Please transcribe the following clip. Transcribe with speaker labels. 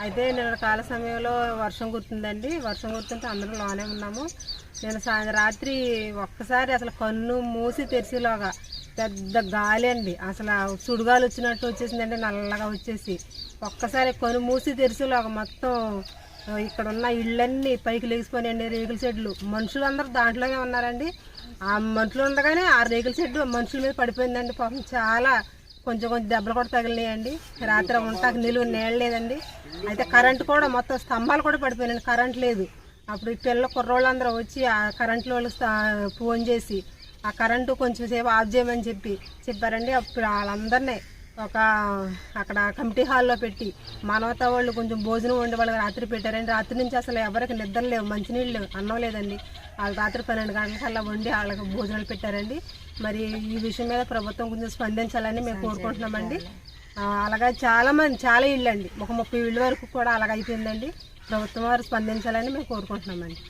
Speaker 1: అయితే నిన్న కాల సమయంలో వర్షం కురుతుందండి. వర్షం కురుతుంటే అందరం లోనే ఉన్నాము. నేను రాత్రి ఒక్కసారి అసలు కన్ను మూసి తెరిచేలోగా పెద్ద గాలి అండి, అసలు సుడిగాలి వచ్చినట్టు వచ్చేసిందండి, నల్లగా వచ్చేసి ఒక్కసారి కన్ను మూసి తెరిచేలోగా మొత్తం ఇక్కడ ఉన్న ఇళ్ళన్నీ పైకి లేచిపోయాయండి. రేకుల షెడ్లు, మనుషులందరూ దాంట్లోనే ఉన్నారండి. ఆ మనుషులు ఉండగానే ఆ రేకుల షెడ్ మనుషుల మీద పడిపోయిందండి. పాపం చాలా కొంచెం దెబ్బలు కూడా తగిలినాయండి. రాత్రి ఉంటాక నీళ్ళు నీళ్ళు లేదండి. అయితే కరెంటు కూడా మొత్తం స్తంభాలు కూడా పడిపోయినాయండి, కరెంట్ లేదు. అప్పుడు ఈ పిల్లల కుర్రోళ్ళందరూ వచ్చి ఆ కరెంటు వాళ్ళు ఫోన్ చేసి ఆ కరెంటు కొంచెం సేపు ఆఫ్ చేయమని చెప్పారండి. అప్పుడు వాళ్ళందరినీ అక్కడ కమిటీ హాల్లో పెట్టి మానవతా వాళ్ళు కొంచెం భోజనం వండి వాళ్ళకి రాత్రి పెట్టారండి. రాత్రి నుంచి అసలు ఎవరికి నిద్ర లేవు, మంచినీళ్ళు లేవు, అన్నం లేదండి. వాళ్ళు రాత్రి 12 గంటలకల్లా వండి వాళ్ళకి భోజనాలు పెట్టారండి. మరి ఈ విషయం మీద ప్రభుత్వం కొంచెం స్పందించాలని మేము కోరుకుంటున్నామండి. అలాగే చాలా ఇళ్ళు అండి, ఒక 30 ఇళ్ళ వరకు కూడా అలాగ అయిపోయిందండి. ప్రభుత్వం వారు స్పందించాలని మేము కోరుకుంటున్నామండి.